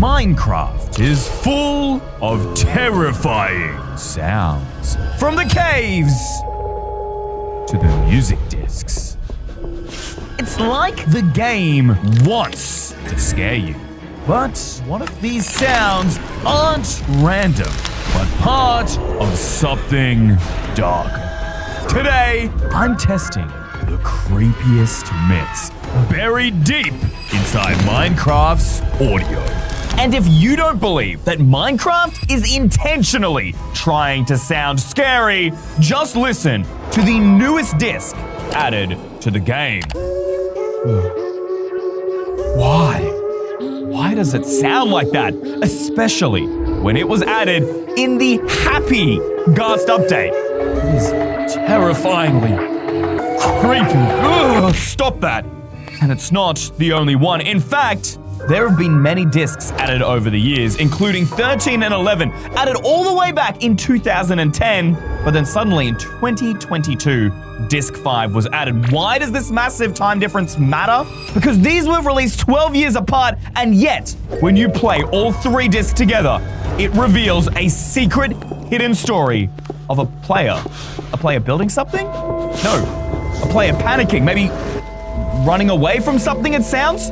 Minecraft is full of terrifying sounds. From the caves to the music discs. It's like the game wants to scare you. But what if these sounds aren't random, but part of something darker? Today, I'm testing the creepiest myths buried deep inside Minecraft's audio. And if you don't believe that Minecraft is intentionally trying to sound scary, just listen to the newest disc added to the game. Why does it sound like that? Especially when it was added in the Happy GIRLZ update. It is terrifyingly creepy. Ugh, stop that. And it's not the only one. In fact, there have been many discs added over the years, including 13 and 11, added all the way back in 2010, but then suddenly in 2022, Disc 5 was added. Why does this massive time difference matter? Because these were released 12 years apart, and yet, when you play all three discs together, it reveals a secret hidden story of a player. A player building something? No. A player panicking, maybe running away from something, it sounds?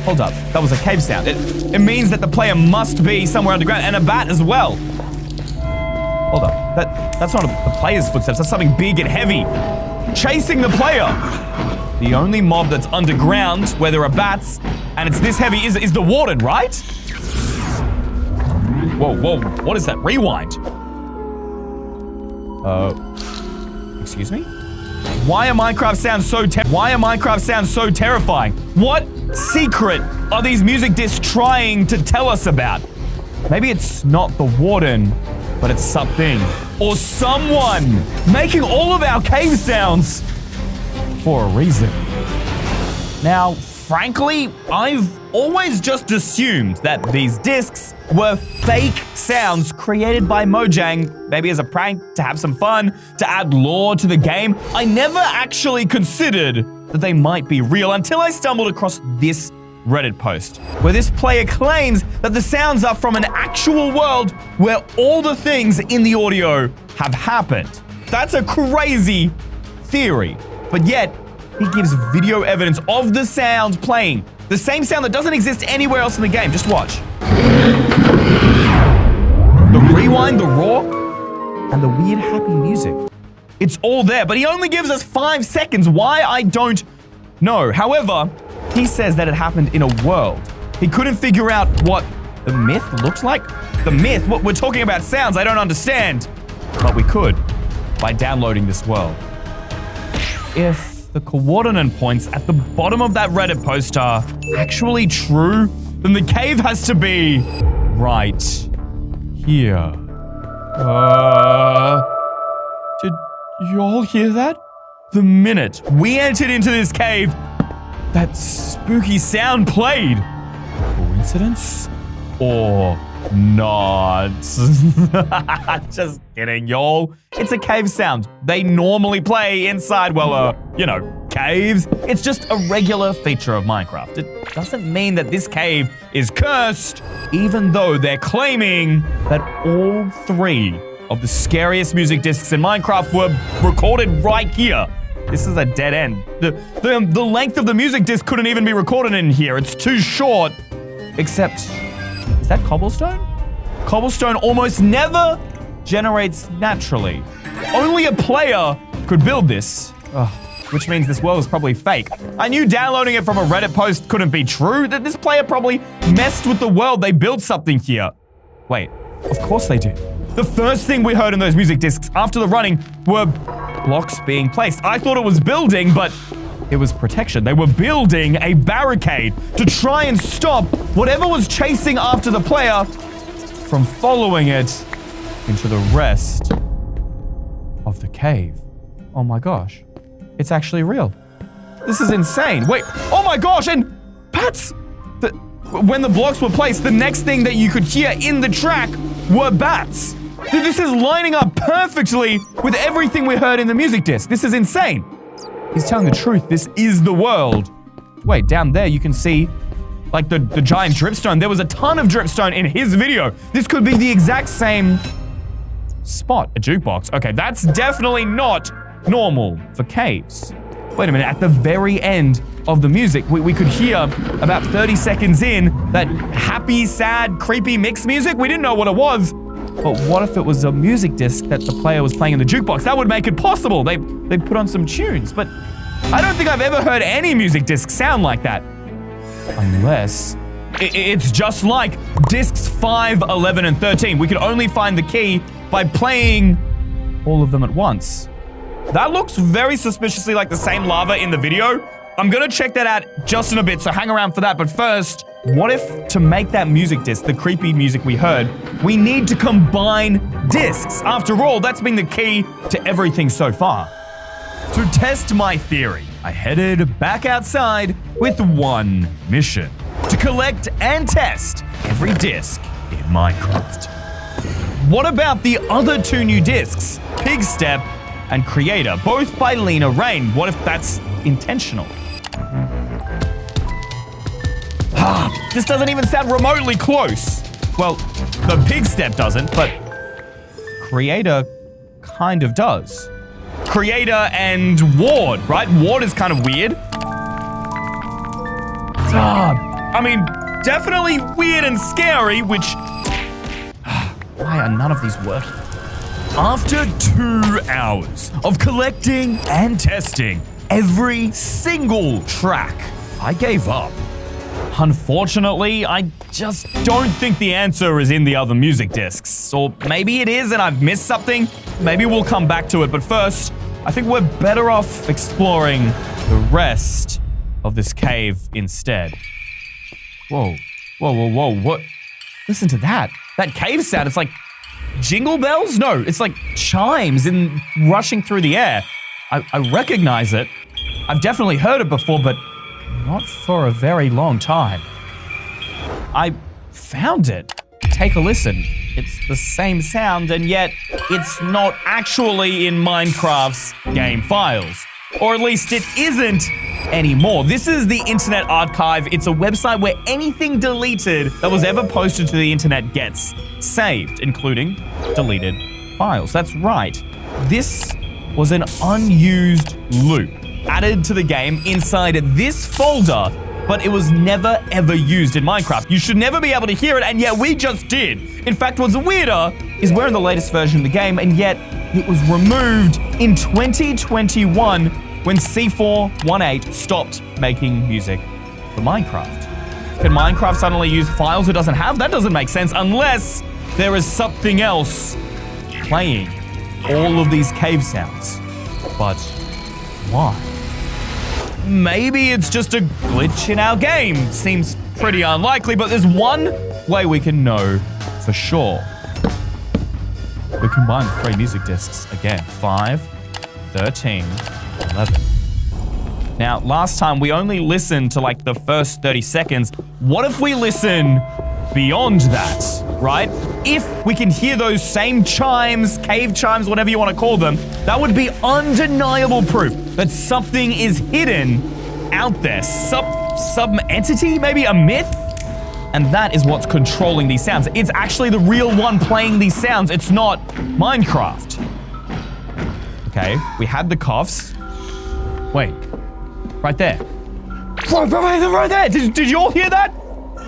Hold up, that was a cave sound. It means that the player must be somewhere underground, and a bat as well. Hold up, that's not the player's footsteps, that's something big and heavy. Chasing the player. The only mob that's underground, where there are bats, and it's this heavy, is the warden, right? Whoa, what is that? Rewind. Excuse me? Why are Minecraft sounds so terrifying? What secret are these music discs trying to tell us about? Maybe it's not the warden, but it's something or someone making all of our cave sounds for a reason. Now, frankly, I've always just assumed that these discs were fake sounds created by Mojang, maybe as a prank, to have some fun, to add lore to the game. I never actually considered that they might be real until I stumbled across this Reddit post, where this player claims that the sounds are from an actual world where all the things in the audio have happened. That's a crazy theory, but yet he gives video evidence of the sound playing. The same sound that doesn't exist anywhere else in the game. Just watch. The rewind, the roar, and the weird happy music. It's all there, but he only gives us 5 seconds. Why? I don't know. However, he says that it happened in a world. He couldn't figure out what the myth looks like. The myth? What we're talking about sounds I don't understand. But we could by downloading this world. If the coordinate points at the bottom of that Reddit post are actually true, then the cave has to be right here. Did you all hear that? The minute we entered into this cave, that spooky sound played. Coincidence? Or not? Just kidding, y'all. It's a cave sound. They normally play inside, well, caves. It's just a regular feature of Minecraft. It doesn't mean that this cave is cursed, even though they're claiming that all 3 of the scariest music discs in Minecraft were recorded right here. This is a dead end. The length of the music disc couldn't even be recorded in here. It's too short. Except, is that cobblestone? Cobblestone almost never generates naturally. Only a player could build this. Which means this world is probably fake. I knew downloading it from a Reddit post couldn't be true, that this player probably messed with the world. They built something here. Wait, of course they did. The first thing we heard in those music discs after the running were blocks being placed. I thought it was building, but it was protection. They were building a barricade to try and stop whatever was chasing after the player from following it into the rest of the cave. Oh my gosh. It's actually real. This is insane. Wait, oh my gosh, and bats! When the blocks were placed, the next thing that you could hear in the track were bats. This is lining up perfectly with everything we heard in the music disc. This is insane. He's telling the truth. This is the world. Wait, down there you can see like the giant dripstone. There was a ton of dripstone in his video. This could be the exact same spot, a jukebox. Okay, that's definitely not normal for caves. Wait a minute, at the very end of the music, we could hear about 30 seconds in that happy, sad, creepy mix music. We didn't know what it was. But what if it was a music disc that the player was playing in the jukebox? That would make it possible. They put on some tunes, but I don't think I've ever heard any music disc sound like that. Unless it's just like discs 5, 11, and 13. We could only find the key by playing all of them at once. That looks very suspiciously like the same lava in the video. I'm gonna check that out just in a bit, so hang around for that. But first, what if to make that music disc, the creepy music we heard, we need to combine discs? After all, that's been the key to everything so far. To test my theory, I headed back outside with one mission: to collect and test every disc in Minecraft. What about the other 2 new discs, Pig Step and Creator, both by Lena Rain? What if that's intentional? This doesn't even sound remotely close. Well, the Pig Step doesn't, but Creator kind of does. Creator and Ward, right? Ward is kind of weird. I mean, definitely weird and scary, which... Why are none of these working? After 2 hours of collecting and testing every single track, I gave up. Unfortunately, I just don't think the answer is in the other music discs. Or maybe it is and I've missed something. Maybe we'll come back to it. But first, I think we're better off exploring the rest of this cave instead. Whoa, whoa, whoa, whoa, what? Listen to that. That cave sound, it's like jingle bells? No, it's like chimes rushing through the air. I recognize it. I've definitely heard it before, but not for a very long time. I found it. Take a listen. It's the same sound, and yet it's not actually in Minecraft's game files. Or at least it isn't anymore. This is the Internet Archive. It's a website where anything deleted that was ever posted to the internet gets saved, including deleted files. That's right. This was an unused loop added to the game inside this folder, but it was never ever used in Minecraft. You should never be able to hear it, and yet we just did. In fact, what's weirder is we're in the latest version of the game, and yet it was removed in 2021 when C418 stopped making music for Minecraft. Can Minecraft suddenly use files it doesn't have? That doesn't make sense unless there is something else playing all of these cave sounds. But why? Maybe it's just a glitch in our game. Seems pretty unlikely, but there's one way we can know for sure. We combine the 3 music discs again. 5, 13, 11. Now, last time we only listened to like the first 30 seconds. What if we listen beyond that, right? If we can hear those same chimes, cave chimes, whatever you want to call them, that would be undeniable proof that something is hidden out there. Some entity, maybe a myth? And that is what's controlling these sounds. It's actually the real one playing these sounds. It's not Minecraft. Okay, we had the coughs. Wait, right there. Right there. Did you all hear that?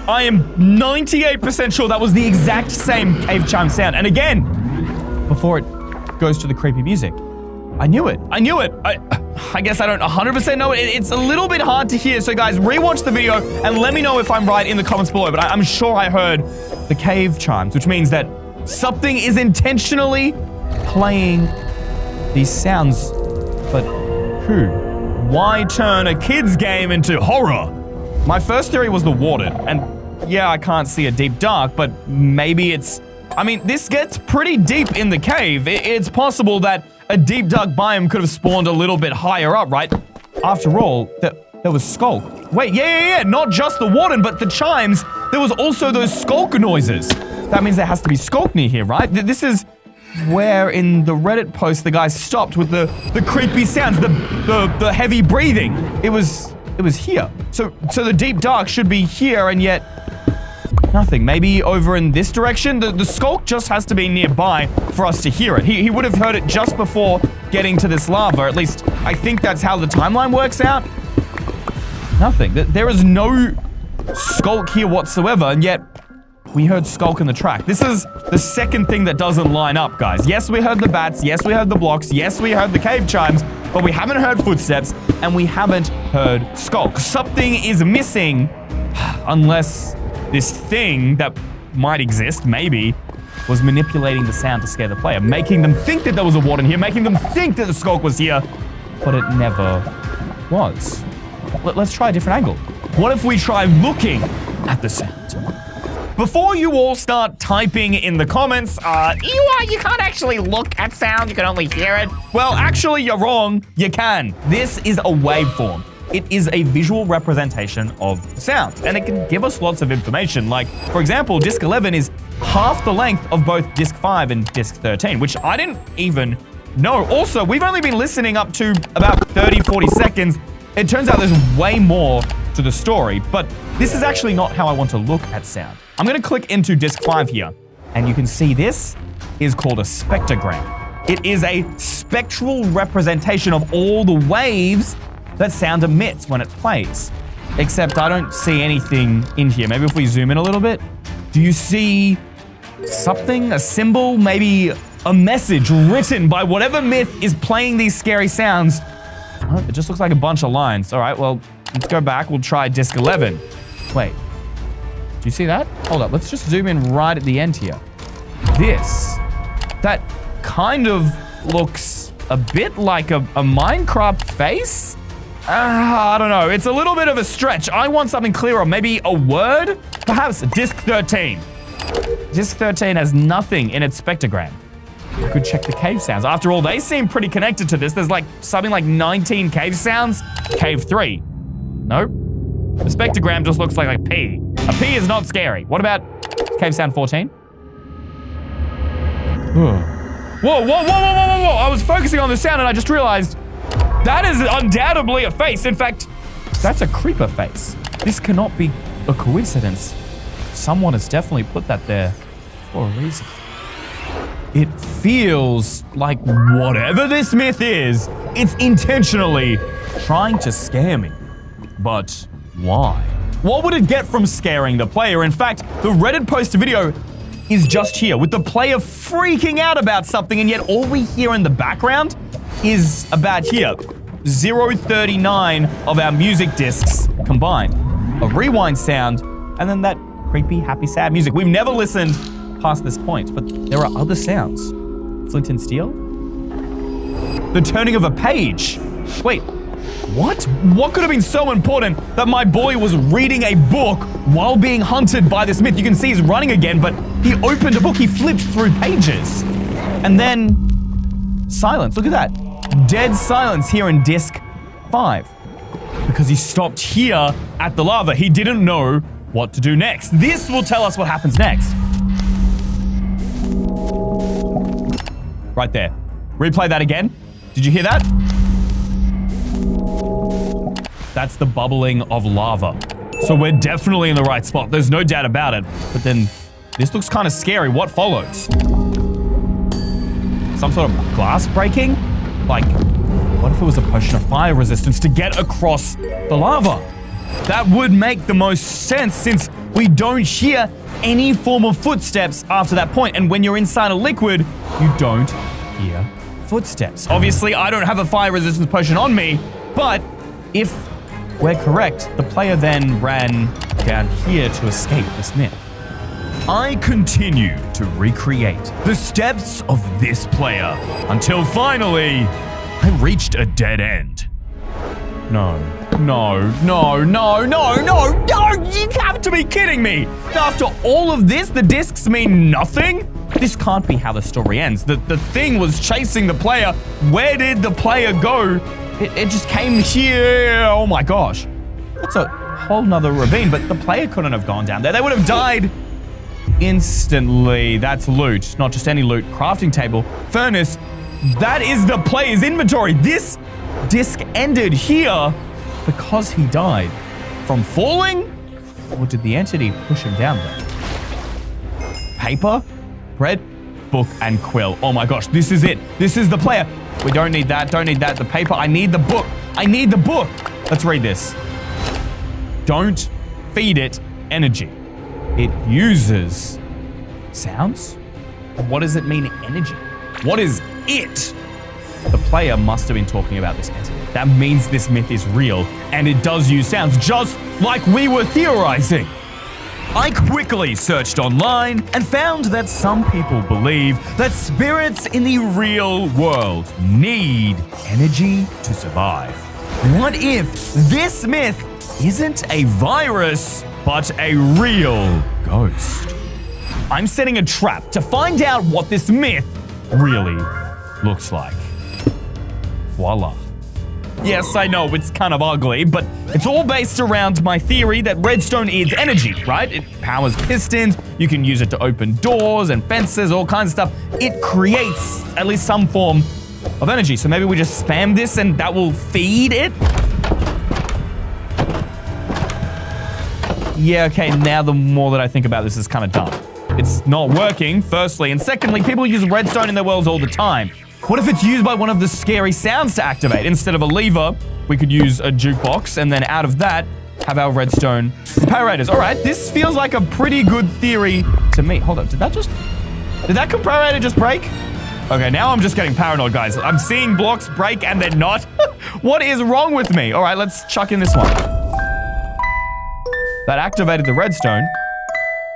I am 98% sure that was the exact same cave chime sound. And again, before it goes to the creepy music. I knew it. I guess I don't 100% know it. It's a little bit hard to hear. So guys, rewatch the video and let me know if I'm right in the comments below. But I'm sure I heard the cave chimes, which means that something is intentionally playing these sounds. But who? Why turn a kid's game into horror? My first theory was the warden, and yeah, I can't see a deep dark, but maybe it's... I mean, this gets pretty deep in the cave. It's possible that a deep dark biome could have spawned a little bit higher up, right? After all, there was Skulk. Wait, yeah, not just the warden, but the chimes. There was also those Skulk noises. That means there has to be Skulk near here, right? This is where in the Reddit post the guy stopped with the creepy sounds, the heavy breathing. It was it was here. So the deep dark should be here, and yet nothing. Maybe over in this direction? The skulk just has to be nearby for us to hear it. He would have heard it just before getting to this lava. At least, I think that's how the timeline works out. Nothing. There is no skulk here whatsoever, and yet we heard skulk in the track. This is the second thing that doesn't line up, guys. Yes, we heard the bats. Yes, we heard the blocks. Yes, we heard the cave chimes, but we haven't heard footsteps, and we haven't heard skulk. Something is missing, unless this thing that might exist, maybe, was manipulating the sound to scare the player, making them think that there was a ward in here, making them think that the skulk was here, but it never was. Let's try a different angle. What if we try looking at the sound? Before you all start typing in the comments, you can't actually look at sound, you can only hear it. Well, actually, you're wrong. You can. This is a waveform. It is a visual representation of sound, and it can give us lots of information. Like, for example, disc 11 is half the length of both disc 5 and disc 13, which I didn't even know. Also, we've only been listening up to about 30, 40 seconds. It turns out there's way more to the story, but this is actually not how I want to look at sound. I'm gonna click into disc 5 here, and you can see this is called a spectrogram. It is a spectral representation of all the waves that sound emits when it plays. Except I don't see anything in here. Maybe if we zoom in a little bit. Do you see something, a symbol, maybe a message written by whatever myth is playing these scary sounds? Oh, it just looks like a bunch of lines. All right, well, let's go back. We'll try disc 11. Wait, do you see that? Hold up, let's just zoom in right at the end here. That kind of looks a bit like a Minecraft face? I don't know. It's a little bit of a stretch. I want something clearer. Maybe a word? Perhaps disc 13. Disc 13 has nothing in its spectrogram. You could check the cave sounds. After all, they seem pretty connected to this. There's like something like 19 cave sounds. Cave 3. Nope. The spectrogram just looks like a P. A P is not scary. What about cave sound 14? Whoa. I was focusing on the sound and I just realized that is undoubtedly a face. In fact, that's a creeper face. This cannot be a coincidence. Someone has definitely put that there for a reason. It feels like whatever this myth is, it's intentionally trying to scare me. But why? What would it get from scaring the player? In fact, the Reddit post video is just here with the player freaking out about something, and yet all we hear in the background is about here. 039 of our music discs combined. A rewind sound, and then that creepy, happy, sad music. We've never listened past this point, but there are other sounds. Flint and steel? The turning of a page. Wait, what? What could have been so important that my boy was reading a book while being hunted by this myth? You can see he's running again, but he opened a book, he flipped through pages. And then silence, look at that. Dead silence here in disc 5. Because he stopped here at the lava. He didn't know what to do next. This will tell us what happens next. Right there. Replay that again. Did you hear that? That's the bubbling of lava. So we're definitely in the right spot. There's no doubt about it. But then this looks kind of scary. What follows? Some sort of glass breaking? Like, what if it was a potion of fire resistance to get across the lava? That would make the most sense since we don't hear any form of footsteps after that point. And when you're inside a liquid, you don't hear footsteps. Obviously, I don't have a fire resistance potion on me, but if we're correct, the player then ran down here to escape this myth. I continue to recreate the steps of this player until finally I reached a dead end. No, you have to be kidding me. After all of this, the discs mean nothing? This can't be how the story ends. The thing was chasing the player. Where did the player go? It just came here. Oh my gosh. That's a whole nother ravine, but the player couldn't have gone down there. They would have died instantly. That's loot, not just any loot. Crafting table, furnace. That is the player's inventory. This disc ended here, because he died from falling? Or did the entity push him down there? Paper, bread, book, and quill. Oh my gosh, this is it. This is the player. We don't need that, the paper. I need the book. I need the book. Let's read this. Don't feed it energy. It uses sounds? What does it mean, energy? What is it? The player must have been talking about this entity. That means this myth is real, and it does use sounds, just like we were theorizing. I quickly searched online and found that some people believe that spirits in the real world need energy to survive. What if this myth isn't a virus, but a real ghost? I'm setting a trap to find out what this myth really looks like. Voila. Yes, I know, it's kind of ugly, but it's all based around my theory that redstone is energy, right? It powers pistons, you can use it to open doors and fences, all kinds of stuff. It creates at least some form of energy, so maybe we just spam this and that will feed it? Yeah, okay, now the more that I think about this, it's kind of dumb. It's not working, firstly, and secondly, people use redstone in their worlds all the time. What if it's used by one of the scary sounds to activate? Instead of a lever, we could use a jukebox, and then out of that, have our redstone comparators. All right, this feels like a pretty good theory to me. Hold up, did that comparator just break? Okay, now I'm just getting paranoid, guys. I'm seeing blocks break and they're not. What is wrong with me? All right, let's chuck in this one. That activated the redstone.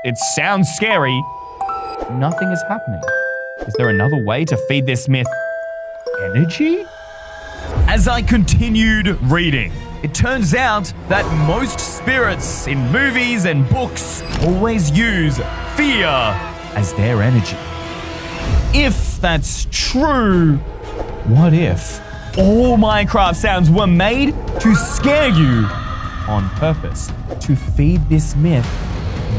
It sounds scary. Nothing is happening. Is there another way to feed this myth energy? As I continued reading, it turns out that most spirits in movies and books always use fear as their energy. If that's true, what if all Minecraft sounds were made to scare you on purpose, to feed this myth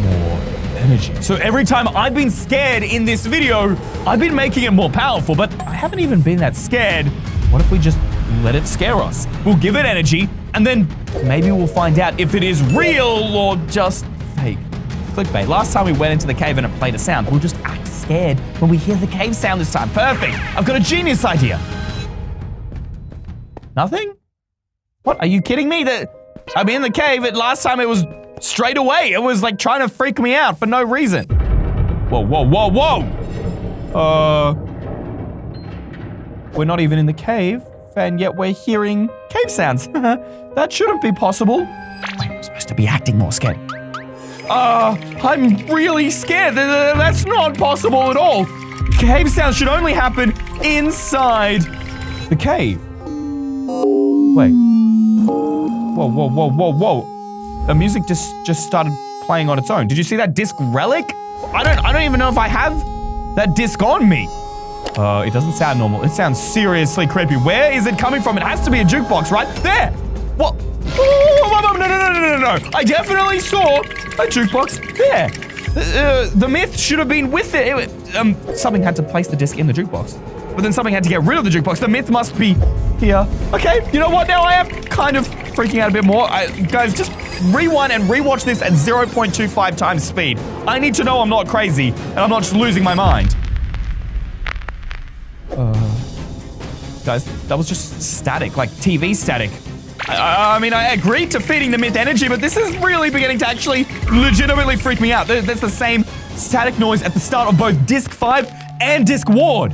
more energy? So every time I've been scared in this video, I've been making it more powerful, but I haven't even been that scared. What if we just let it scare us? We'll give it energy, and then maybe we'll find out if it is real or just fake. Clickbait. Last time we went into the cave and it played a sound, we'll just act scared when we hear the cave sound this time. Perfect. I've got a genius idea. Nothing? What? Are you kidding me? I'm in the cave. Last time it was straight away. It was like trying to freak me out for no reason. Whoa, whoa, whoa, whoa. We're not even in the cave, and yet we're hearing cave sounds. That shouldn't be possible. Wait, I'm supposed to be acting more scared. I'm really scared. That's not possible at all. Cave sounds should only happen inside the cave. Wait. Whoa, whoa, whoa, whoa, whoa. The music just started playing on its own. Did you see that disc relic? I don't even know if I have that disc on me. It doesn't sound normal. It sounds seriously creepy. Where is it coming from? It has to be a jukebox, right? There! What? Oh, no. I definitely saw a jukebox there. The myth should have been with it. Something had to place the disc in the jukebox. But then something had to get rid of the jukebox. The myth must be here. Okay, you know what? Now I am kind of freaking out a bit more. Guys, just rewind and rewatch this at 0.25 times speed. I need to know I'm not crazy and I'm not just losing my mind. Guys, that was just static, like TV static. I mean, I agreed to feeding the myth energy, but this is really beginning to actually legitimately freak me out. There's the same static noise at the start of both Disc 5 and Disc Ward.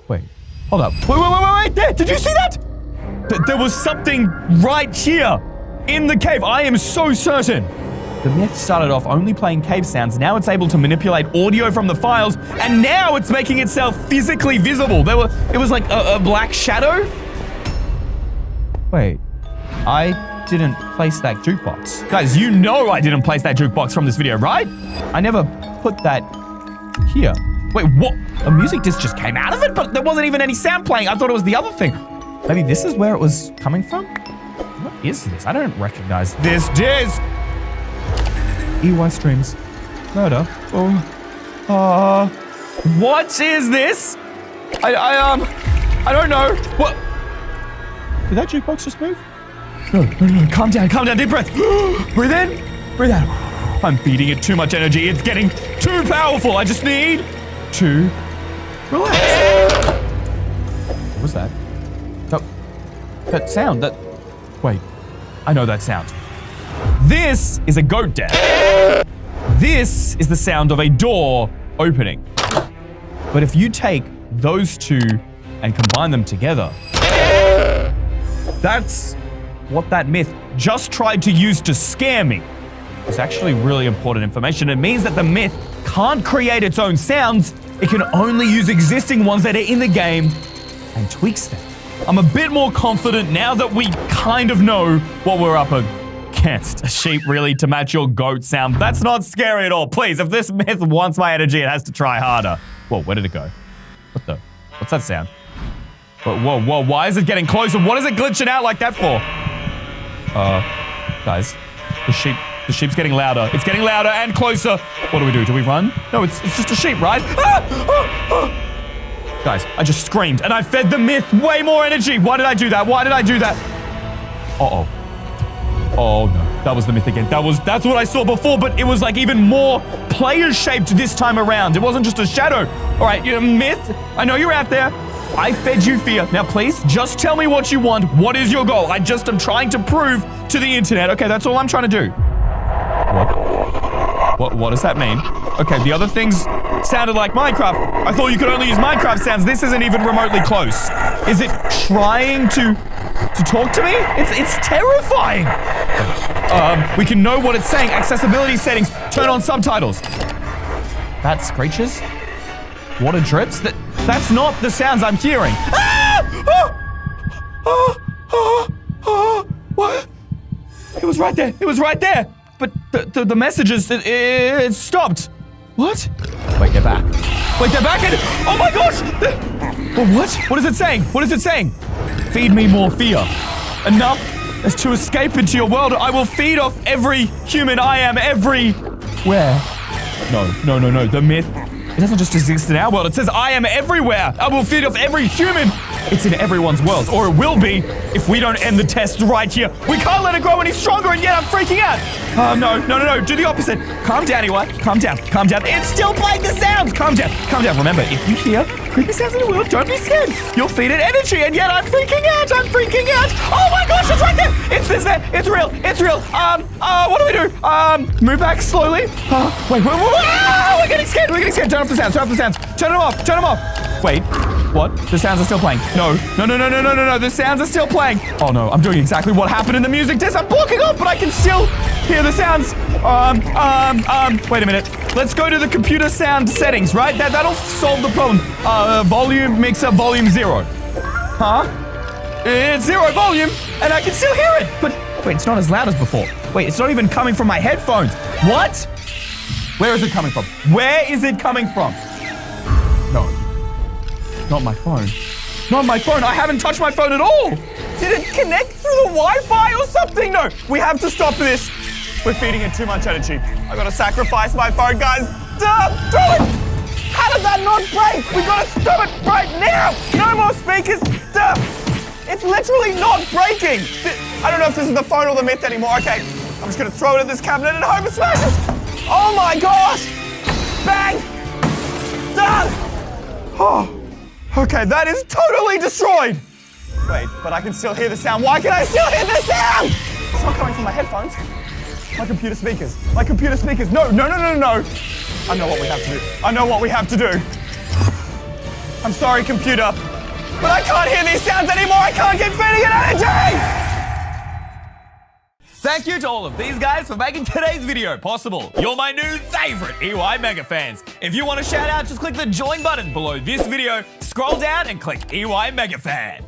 Wait, hold up. Wait, there, did you see that? There was something right here in the cave. I am so certain. The myth started off only playing cave sounds. Now it's able to manipulate audio from the files, and now it's making itself physically visible. It was like a black shadow. Wait, I didn't place that jukebox. Guys, you know I didn't place that jukebox from this video, right? I never put that here. Wait, what? A music disc just came out of it, but there wasn't even any sound playing. I thought it was the other thing. Maybe this is where it was coming from? What is this? I don't recognize this disc. EYstream's murder. What is this? I don't know. What? Did that jukebox just move? No. Calm down. Deep breath. Breathe in. Breathe out. I'm feeding it too much energy. It's getting too powerful. I just need to relax. What was that? That sound. Wait. I know that sound. This is a goat death. This is the sound of a door opening. But if you take those two and combine them together, that's what that myth just tried to use to scare me. It's actually really important information. It means that the myth can't create its own sounds. It can only use existing ones that are in the game and tweaks them. I'm a bit more confident now that we kind of know what we're up against. A sheep really to match your goat sound. That's not scary at all. Please, if this myth wants my energy, it has to try harder. Whoa, where did it go? What's that sound? Whoa, why is it getting closer? What is it glitching out like that for? Guys, the sheep's getting louder. It's getting louder and closer. What do we do? Do we run? No, it's just a sheep, right? Guys, I just screamed and I fed the myth way more energy. Why did I do that? Uh-oh. Oh no, that was the myth again. That's what I saw before, but it was like even more player-shaped this time around. It wasn't just a shadow. All right, myth, I know you're out there. I fed you fear. Now please, just tell me what you want. What is your goal? I just am trying to prove to the internet. Okay, that's all I'm trying to do. What does that mean? Okay, the other things sounded like Minecraft. I thought you could only use Minecraft sounds. This isn't even remotely close. Is it trying to talk to me? It's terrifying. We can know what it's saying. Accessibility settings. Turn on subtitles. That screeches? Water drips? That's not the sounds I'm hearing. What? It was right there. But the messages, it stopped. What? Wait, they're back. And, oh my gosh! What? What is it saying? Feed me more fear. Enough as to escape into your world. I will feed off every human. I am everywhere. No. The myth, it doesn't just exist in our world. It says I am everywhere. I will feed off every human. It's in everyone's world, or it will be if we don't end the test right here. We can't let it grow any stronger, and yet I'm freaking out. No. Do the opposite. Calm down, EY. Calm down. It's still playing the sounds. Calm down. Remember, if you hear creepy sounds in the world, don't be scared. You'll feed it energy, and yet I'm freaking out. Oh my gosh, it's right there. It's there. It's real. What do we do? Move back slowly. Wait. We're getting scared. Turn off the sounds. Turn them off. Wait. What? The sounds are still playing. No. The sounds are still playing. Oh no, I'm doing exactly what happened in the music test. I'm blocking off, but I can still hear the sounds. Wait a minute. Let's go to the computer sound settings, right? That'll solve the problem. Volume mixer, volume 0. Huh? It's 0 volume, and I can still hear it. But wait, it's not as loud as before. Wait, it's not even coming from my headphones. What? Where is it coming from? No. Not my phone. I haven't touched my phone at all. Did it connect through the Wi-Fi or something? No, we have to stop this. We're feeding it too much energy. I gotta sacrifice my phone, guys. Throw it! How does that not break? We gotta stop it right now! No more speakers! It's literally not breaking! I don't know if this is the phone or the myth anymore. Okay, I'm just gonna throw it at this cabinet and hope it smashes! Oh my gosh! Bang! Done! Oh. Okay, that is totally destroyed! Wait, but I can still hear the sound. Why can I still hear the sound? It's not coming from my headphones. My computer speakers. No. I know what we have to do. I'm sorry, computer. But I can't hear these sounds anymore. I can't keep feeding it energy! Thank you to all of these guys for making today's video possible. You're my new favorite EY Mega fans. If you want a shout out, just click the join button below this video, scroll down and click EY Mega Fan.